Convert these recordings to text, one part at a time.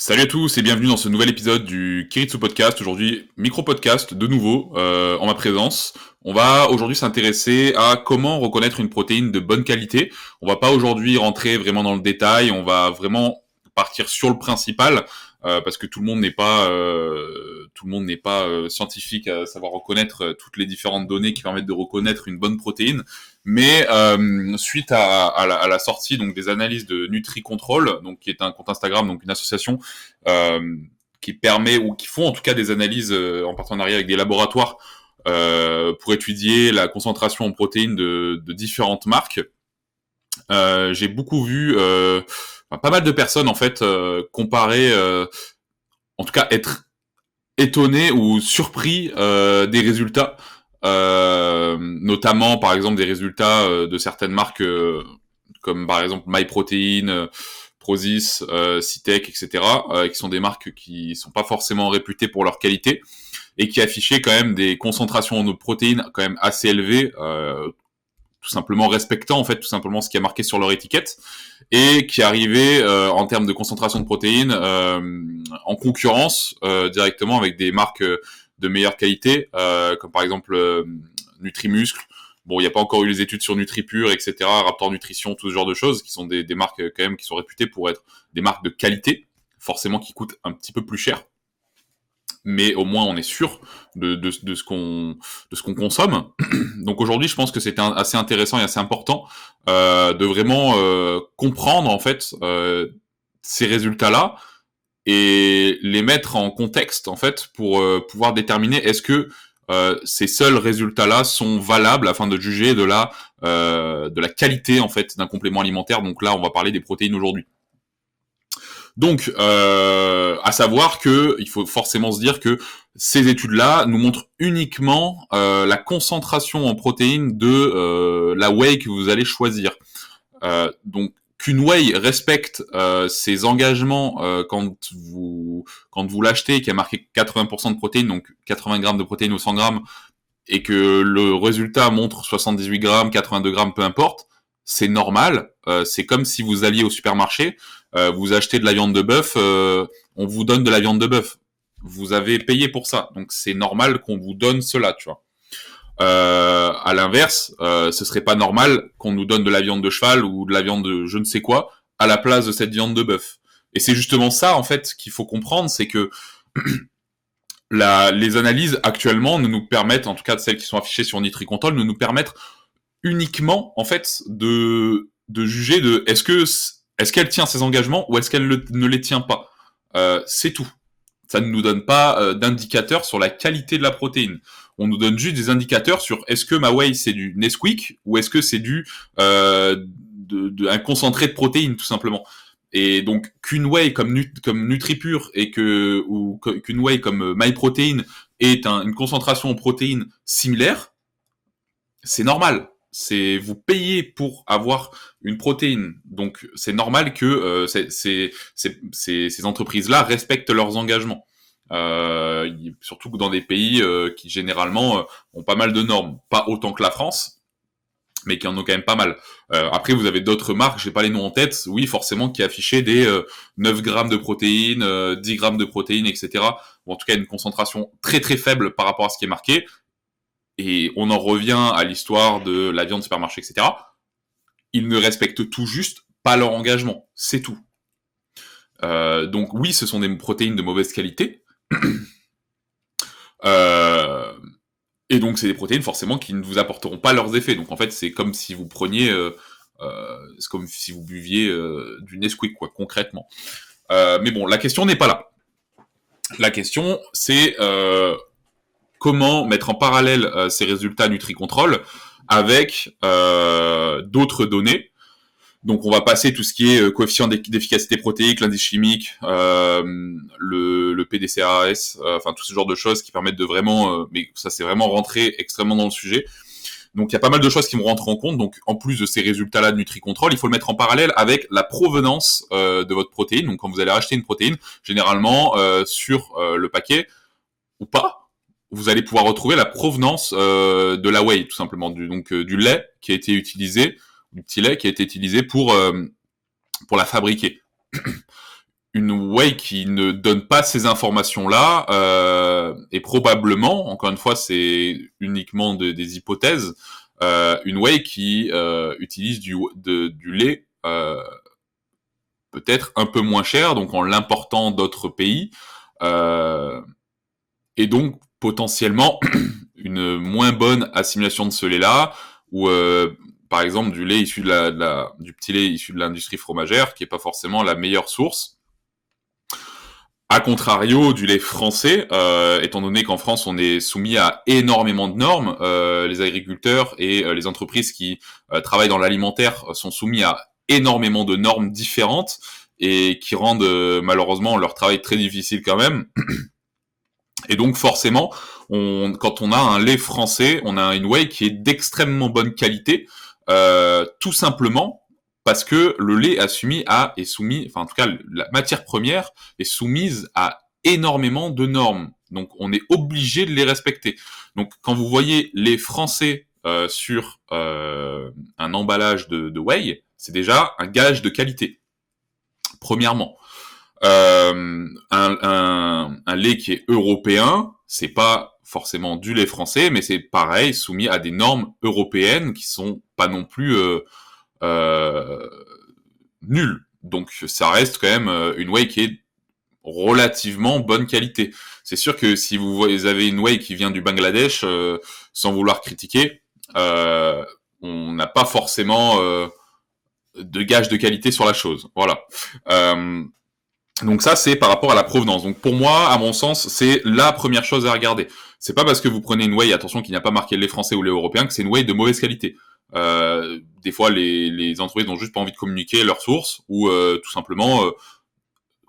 Salut à tous et bienvenue dans ce nouvel épisode du Kiritsu Podcast. Aujourd'hui, micro-podcast de nouveau en ma présence. On va aujourd'hui s'intéresser à comment reconnaître une protéine de bonne qualité. On va pas aujourd'hui rentrer vraiment dans le détail, on va vraiment partir sur le principal parce que tout le monde n'est pas scientifique à savoir reconnaître toutes les différentes données qui permettent de reconnaître une bonne protéine. Mais suite à la sortie donc des analyses de NutriControl, donc qui est un compte Instagram, donc une association qui permet ou qui font en tout cas des analyses en partenariat avec des laboratoires pour étudier la concentration en protéines de différentes marques. J'ai beaucoup vu pas mal de personnes en fait comparer, en tout cas être étonné ou surpris des résultats, notamment par exemple des résultats de certaines marques comme par exemple MyProtein, Prozis, Cytec, etc., qui sont des marques qui sont pas forcément réputées pour leur qualité et qui affichaient quand même des concentrations en protéines quand même assez élevées, tout simplement respectant en fait tout simplement ce qui est marqué sur leur étiquette et qui arrivait en termes de concentration de protéines en concurrence directement avec des marques de meilleure qualité comme par exemple Nutrimuscle. Bon, il n'y a pas encore eu les études sur NutriPure, etc., Raptor Nutrition, tout ce genre de choses, qui sont des marques quand même qui sont réputées pour être des marques de qualité, forcément qui coûtent un petit peu plus cher, mais au moins on est sûr de ce qu'on consomme. Donc aujourd'hui, je pense que c'est assez intéressant et assez important de vraiment comprendre en fait ces résultats-là et les mettre en contexte en fait pour pouvoir déterminer est-ce que ces seuls résultats-là sont valables afin de juger de la qualité en fait d'un complément alimentaire. Donc là, on va parler des protéines aujourd'hui. Donc, à savoir que il faut forcément se dire que ces études-là nous montrent uniquement la concentration en protéines de la whey que vous allez choisir. Donc, qu'une whey respecte ses engagements quand vous l'achetez, qui a marqué 80% de protéines, donc 80 grammes de protéines ou 100 grammes, et que le résultat montre 78 grammes, 82 grammes, peu importe, c'est normal. C'est comme si vous alliez au supermarché, vous achetez de la viande de bœuf, on vous donne de la viande de bœuf. Vous avez payé pour ça, donc c'est normal qu'on vous donne cela, tu vois. À l'inverse, ce serait pas normal qu'on nous donne de la viande de cheval ou de la viande de je ne sais quoi à la place de cette viande de bœuf. Et c'est justement ça, en fait, qu'il faut comprendre, c'est que les analyses actuellement ne nous permettent, en tout cas celles qui sont affichées sur NutriControl, ne nous permettent uniquement en fait de juger de est-ce qu'elle tient ses engagements ou est-ce qu'elle ne les tient pas. C'est tout. Ça ne nous donne pas d'indicateurs sur la qualité de la protéine. On nous donne juste des indicateurs sur est-ce que ma whey c'est du Nesquik ou est-ce que c'est du un concentré de protéines tout simplement. Et donc qu'une whey comme NutriPure et qu'une whey comme MyProtein ait une concentration en protéines similaire, c'est normal. C'est vous payez pour avoir une protéine, donc c'est normal que ces entreprises-là respectent leurs engagements. Surtout que dans des pays qui généralement ont pas mal de normes, pas autant que la France, mais qui en ont quand même pas mal. Après, vous avez d'autres marques, j'ai pas les noms en tête, oui, forcément, qui affichaient des 9 grammes de protéines, 10 grammes de protéines, etc. Ou en tout cas, une concentration très très faible par rapport à ce qui est marqué. Et on en revient à l'histoire de la viande supermarché, etc. Ils ne respectent tout juste pas leur engagement, c'est tout. Donc oui, ce sont des protéines de mauvaise qualité. Et donc c'est des protéines forcément qui ne vous apporteront pas leurs effets. Donc en fait, c'est comme si vous preniez, c'est comme si vous buviez du Nesquik, quoi, concrètement. Mais bon, la question n'est pas là. La question, c'est comment mettre en parallèle ces résultats NutriControl avec d'autres données. Donc on va passer tout ce qui est coefficient d'efficacité protéique, l'indice chimique, le PDCAAS, enfin tout ce genre de choses qui permettent de vraiment, mais ça c'est vraiment rentrer extrêmement dans le sujet. Donc il y a pas mal de choses qui vont rentrer en compte. Donc en plus de ces résultats-là de NutriControl, il faut le mettre en parallèle avec la provenance de votre protéine. Donc quand vous allez acheter une protéine, généralement sur le paquet ou pas, vous allez pouvoir retrouver la provenance de la whey, tout simplement, du lait qui a été utilisé, du petit lait qui a été utilisé pour la fabriquer. une whey qui ne donne pas ces informations-là est probablement, encore une fois, c'est uniquement des hypothèses, une whey qui utilise du lait peut-être un peu moins cher, donc en l'important d'autres pays, euh, et donc potentiellement une moins bonne assimilation de ce lait-là, ou par exemple du lait issu du petit lait issu de l'industrie fromagère, qui est pas forcément la meilleure source. A contrario du lait français, étant donné qu'en France on est soumis à énormément de normes, les agriculteurs et les entreprises qui travaillent dans l'alimentaire sont soumis à énormément de normes différentes et qui rendent malheureusement leur travail très difficile quand même. Et donc forcément, quand on a un lait français, on a une whey qui est d'extrêmement bonne qualité, tout simplement parce que le lait est soumis, enfin en tout cas la matière première est soumise à énormément de normes. Donc on est obligé de les respecter. Donc quand vous voyez lait français sur un emballage de whey, c'est déjà un gage de qualité. Premièrement. Un lait qui est européen, c'est pas forcément du lait français, mais c'est pareil, soumis à des normes européennes qui sont pas non plus nulles. Donc ça reste quand même une whey qui est relativement bonne qualité. C'est sûr que si vous avez une whey qui vient du Bangladesh, sans vouloir critiquer, on n'a pas forcément de gage de qualité sur la chose. Voilà. Donc ça, c'est par rapport à la provenance. Donc pour moi, à mon sens, c'est la première chose à regarder. C'est pas parce que vous prenez une whey, attention qu'il n'y a pas marqué lait français ou lait européen, que c'est une whey de mauvaise qualité. Des fois, les entreprises n'ont juste pas envie de communiquer leur source, ou tout simplement,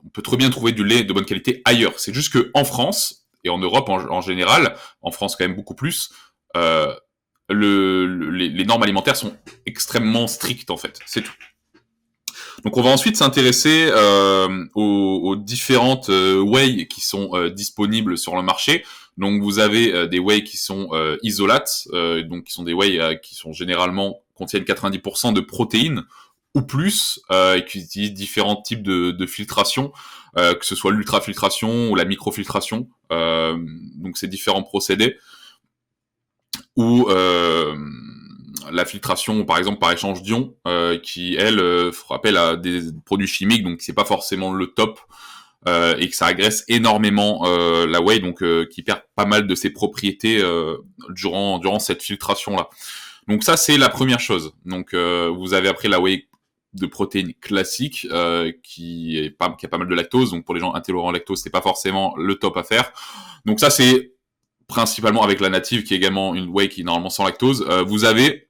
on peut très bien trouver du lait de bonne qualité ailleurs. C'est juste que en France, et en Europe en général, en France quand même beaucoup plus, les normes alimentaires sont extrêmement strictes en fait. C'est tout. Donc on va ensuite s'intéresser aux différentes whey qui sont disponibles sur le marché. Donc vous avez des whey qui sont isolates, donc qui sont des whey qui sont généralement contiennent 90% de protéines ou plus, et qui utilisent différents types de filtration, que ce soit l'ultrafiltration ou la microfiltration. Donc c'est différents procédés. Ou la filtration, par exemple, par échange d'ions, qui, elle, fera appel à des produits chimiques, donc c'est pas forcément le top, et que ça agresse énormément la whey, donc qui perd pas mal de ses propriétés durant cette filtration-là. Donc ça, c'est la première chose. Donc vous avez après la whey de protéines classiques, qui a pas mal de lactose, donc pour les gens intolérants au lactose, c'est pas forcément le top à faire. Donc ça, c'est principalement avec la native, qui est également une whey qui est normalement sans lactose. Vous avez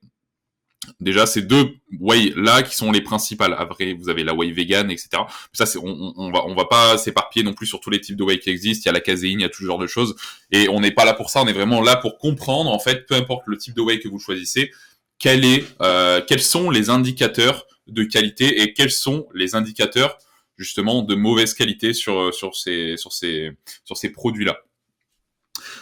déjà ces deux whey là qui sont les principales. Après, vous avez la whey vegan, etc. Ça, on va pas s'éparpiller non plus sur tous les types de whey qui existent. Il y a la caséine, il y a tout ce genre de choses. Et on n'est pas là pour ça. On est vraiment là pour comprendre, en fait, peu importe le type de whey que vous choisissez, quels sont les indicateurs de qualité et quels sont les indicateurs justement de mauvaise qualité sur ces produits-là.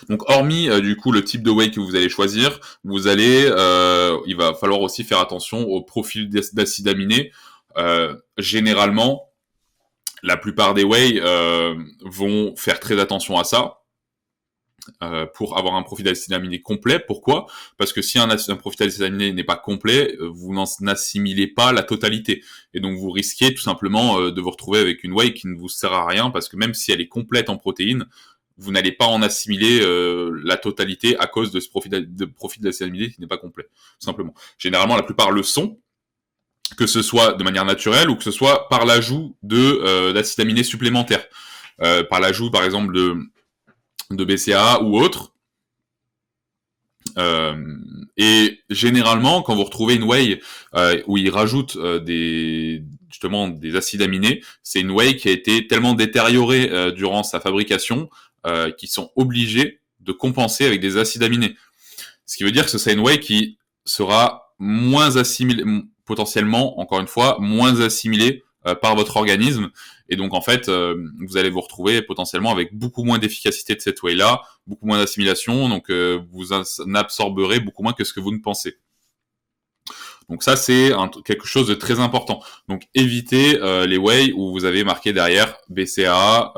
Donc hormis du coup le type de whey que vous allez choisir, il va falloir aussi faire attention au profil d'acides aminés. Généralement, la plupart des whey vont faire très attention à ça. Pour avoir un profil d'acide aminé complet. Pourquoi ? Parce que si un profil d'acide aminé n'est pas complet, vous n'en assimilez pas la totalité. Et donc vous risquez tout simplement de vous retrouver avec une whey qui ne vous sert à rien, parce que même si elle est complète en protéines, vous n'allez pas en assimiler la totalité à cause de ce profil d'acide aminé qui n'est pas complet, tout simplement. Généralement, la plupart le sont, que ce soit de manière naturelle ou que ce soit par l'ajout d'acides aminés supplémentaires. Par l'ajout, par exemple, de BCAA ou autre. Et généralement, quand vous retrouvez une whey où ils rajoutent des acides aminés, c'est une whey qui a été tellement détériorée durant sa fabrication qu'ils sont obligés de compenser avec des acides aminés. Ce qui veut dire que c'est une whey qui sera moins assimilée, potentiellement, encore une fois, moins assimilée par votre organisme. Et donc, en fait, vous allez vous retrouver potentiellement avec beaucoup moins d'efficacité de cette whey-là, beaucoup moins d'assimilation, donc vous en absorberez beaucoup moins que ce que vous ne pensez. Donc ça, c'est quelque chose de très important. Donc évitez les whey où vous avez marqué derrière BCAA,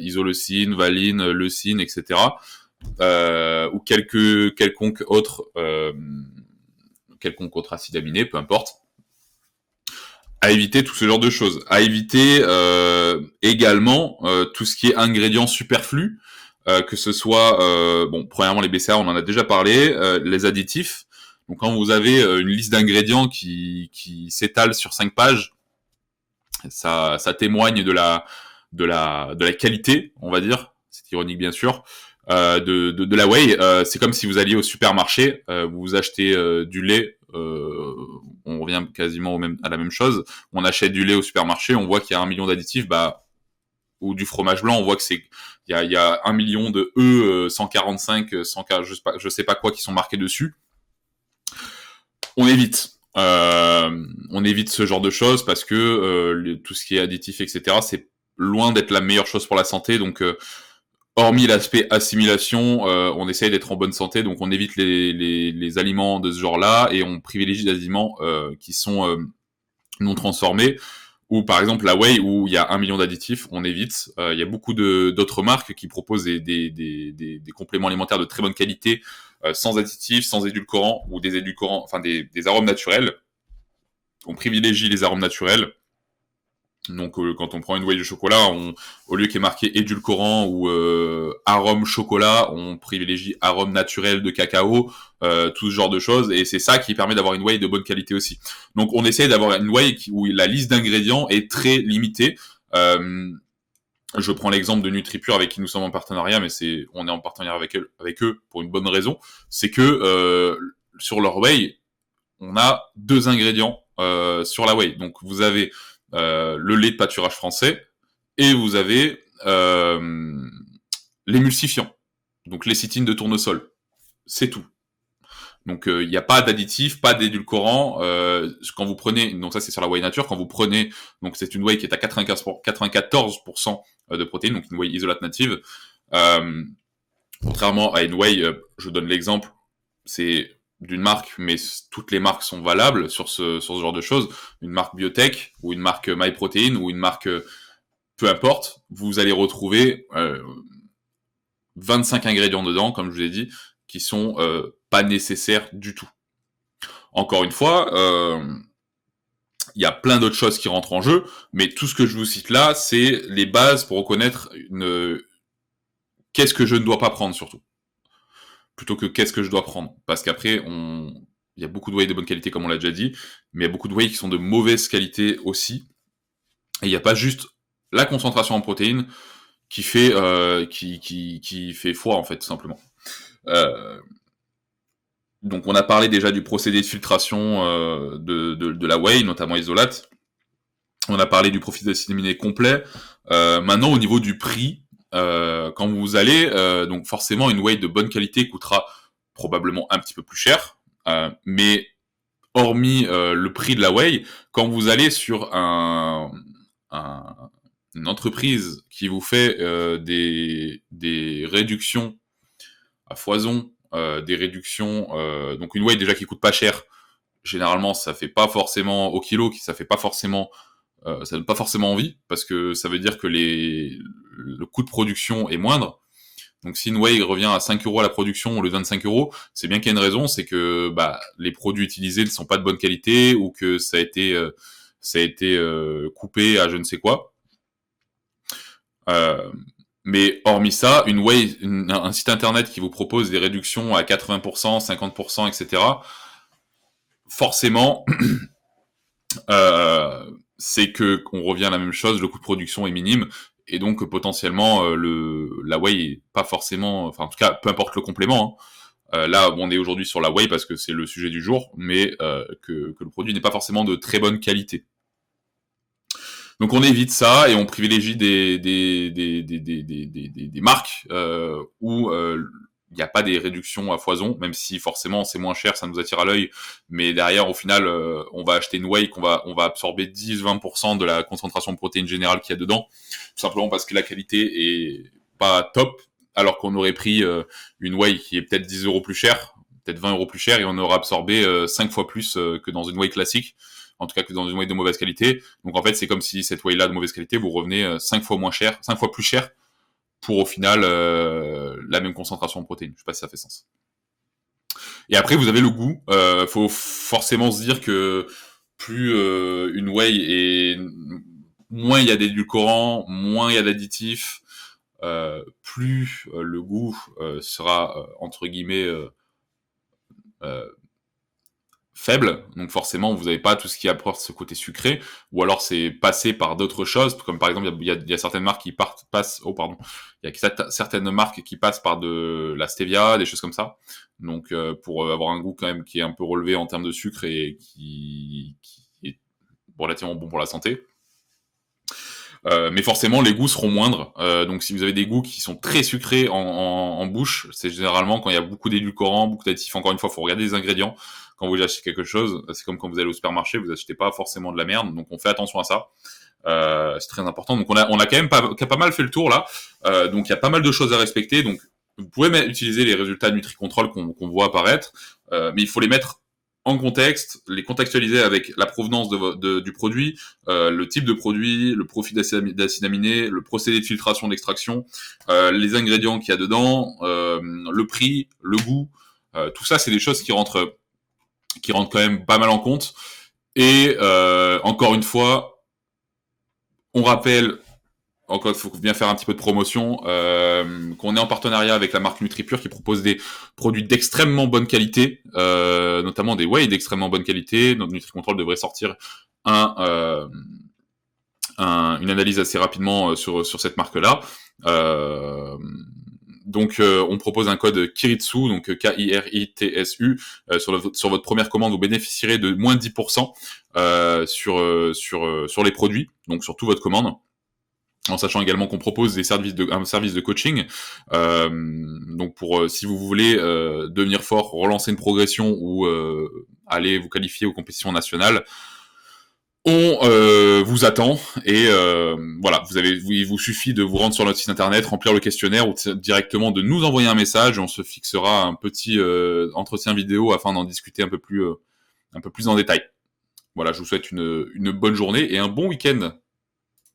isoleucine, valine, leucine, etc. Ou quelconque autre acide aminé, peu importe. À éviter tout ce genre de choses. À éviter également tout ce qui est ingrédients superflus, que ce soit, premièrement les BCA, on en a déjà parlé, les additifs. Donc quand vous avez une liste d'ingrédients qui s'étale sur 5 pages, ça témoigne de la qualité, on va dire. C'est ironique bien sûr. De la whey, c'est comme si vous alliez au supermarché, vous achetez du lait, on revient quasiment à la même chose. On achète du lait au supermarché, on voit qu'il y a 1 million d'additifs, ou du fromage blanc, on voit que il y a 1 million de 145, 100, je sais pas quoi qui sont marqués dessus. On évite. On évite ce genre de choses parce que tout ce qui est additif, etc., c'est loin d'être la meilleure chose pour la santé. Donc, hormis l'aspect assimilation, on essaye d'être en bonne santé, donc on évite les aliments de ce genre-là et on privilégie des aliments qui sont non transformés. Ou par exemple la whey où il y a 1 million d'additifs, on évite. Il y a beaucoup d'autres marques qui proposent des compléments alimentaires de très bonne qualité, sans additifs, sans édulcorants ou des édulcorants, enfin des arômes naturels. On privilégie les arômes naturels. Donc quand on prend une whey de chocolat, au lieu qu'il y ait marqué édulcorant ou arôme chocolat, on privilégie arôme naturel de cacao, tout ce genre de choses, et c'est ça qui permet d'avoir une whey de bonne qualité aussi. Donc on essaye d'avoir une whey où la liste d'ingrédients est très limitée. Je prends l'exemple de NutriPure avec qui nous sommes en partenariat, mais on est en partenariat avec eux pour une bonne raison, c'est que sur leur whey, on a 2 ingrédients sur la whey. Donc vous avez le lait de pâturage français, et vous avez l'émulsifiant, donc lécithine de tournesol. C'est tout. Donc il n'y a pas d'additif, pas d'édulcorant. Quand vous prenez, donc ça c'est sur la whey nature, quand vous prenez, donc c'est une whey qui est à 94% de protéines, donc une whey isolate native. Contrairement à une whey, je donne l'exemple, c'est d'une marque, mais toutes les marques sont valables sur ce genre de choses. Une marque biotech, ou une marque MyProtein, ou une marque, peu importe, vous allez retrouver 25 ingrédients dedans, comme je vous ai dit, qui sont pas nécessaires du tout. Encore une fois, il y a plein d'autres choses qui rentrent en jeu, mais tout ce que je vous cite là, c'est les bases pour reconnaître qu'est-ce que je ne dois pas prendre surtout, plutôt que qu'est-ce que je dois prendre. Parce qu'après, il y a beaucoup de whey de bonne qualité, comme on l'a déjà dit, mais il y a beaucoup de whey qui sont de mauvaise qualité aussi. Et il n'y a pas juste la concentration en protéines qui fait qui fait foi, en fait, tout simplement. Donc on a parlé déjà du procédé de filtration de la whey, notamment isolate. On a parlé du profil d'acide aminé complet. Maintenant, au niveau du prix, quand vous allez, donc forcément une whey de bonne qualité coûtera probablement un petit peu plus cher, mais hormis le prix de la whey, quand vous allez sur une entreprise qui vous fait des réductions à foison, des réductions, donc une whey déjà qui coûte pas cher, généralement ça fait pas forcément au kilo, ça fait pas forcément ça donne pas forcément envie, parce que ça veut dire que le coût de production est moindre. Donc si une whey revient à 5 euros à la production au lieu de 25 euros, c'est bien qu'il y a une raison, c'est que les produits utilisés ne sont pas de bonne qualité, ou que ça a été coupé à je ne sais quoi. Mais hormis ça, une whey, un site internet qui vous propose des réductions à 80%, 50%, etc., forcément, c'est que qu'on revient à la même chose, le coût de production est minime, et donc potentiellement la whey est pas forcément, enfin en tout cas peu importe le complément, hein. Là on est aujourd'hui sur la whey parce que c'est le sujet du jour, mais que le produit n'est pas forcément de très bonne qualité. Donc on évite ça et on privilégie des marques où il n'y a pas des réductions à foison, même si forcément c'est moins cher, ça nous attire à l'œil, mais derrière au final on va acheter une whey on va absorber 10-20% de la concentration de protéines générale qu'il y a dedans, tout simplement parce que la qualité est pas top, alors qu'on aurait pris une whey qui est peut-être 10 euros plus chère, peut-être 20 € plus cher et on aura absorbé 5 fois plus que dans une whey classique, en tout cas que dans une whey de mauvaise qualité. Donc en fait, c'est comme si cette whey-là de mauvaise qualité, vous revenez 5 fois moins cher, 5 fois plus cher pour au final la même concentration en protéines. Je sais pas si ça fait sens. Et après, vous avez le goût. Faut forcément se dire que plus une whey est moins il y a d'édulcorants, moins il y a d'additifs, plus le goût sera entre guillemets euh, faible, donc forcément vous n'avez pas tout ce qui apporte ce côté sucré, ou alors c'est passé par d'autres choses, comme par exemple il y a certaines marques qui passent, oh pardon, il y a certaines marques qui passent par de la stevia, des choses comme ça, donc pour avoir un goût quand même qui est un peu relevé en termes de sucre et qui est relativement bon pour la santé. Mais forcément, les goûts seront moindres. Donc, si vous avez des goûts qui sont très sucrés en bouche, c'est généralement quand il y a beaucoup d'édulcorants, beaucoup d'additifs. Encore une fois, il faut regarder les ingrédients quand vous achetez quelque chose. C'est comme quand vous allez au supermarché, vous achetez pas forcément de la merde. Donc, on fait attention à ça. C'est très important. Donc, on a quand même pas mal fait le tour là. Donc, il y a pas mal de choses à respecter. Donc, vous pouvez utiliser les résultats NutriControl qu'on voit apparaître, mais il faut les mettre en contexte, les contextualiser avec la provenance du produit, le type de produit, le profil d'acide aminé, le procédé de filtration d'extraction, les ingrédients qu'il y a dedans, le prix, le goût, tout ça c'est des choses qui rentrent quand même pas mal en compte. Et encore une fois, on rappelle, encore, il faut bien faire un petit peu de promotion, qu'on est en partenariat avec la marque NutriPure qui propose des produits d'extrêmement bonne qualité, notamment des whey d'extrêmement bonne qualité. Notre NutriControl devrait sortir une analyse assez rapidement sur cette marque-là. Donc, on propose un code Kiritsu, donc KIRITSU, sur votre première commande, vous bénéficierez de moins de 10% sur les produits, donc sur toute votre commande. En sachant également qu'on propose un service de coaching. Donc si vous voulez devenir fort, relancer une progression ou aller vous qualifier aux compétitions nationales, on vous attend et voilà, il vous suffit de vous rendre sur notre site internet, remplir le questionnaire ou directement de nous envoyer un message. On se fixera un petit entretien vidéo afin d'en discuter un peu plus en détail. Voilà, je vous souhaite une bonne journée et un bon week-end.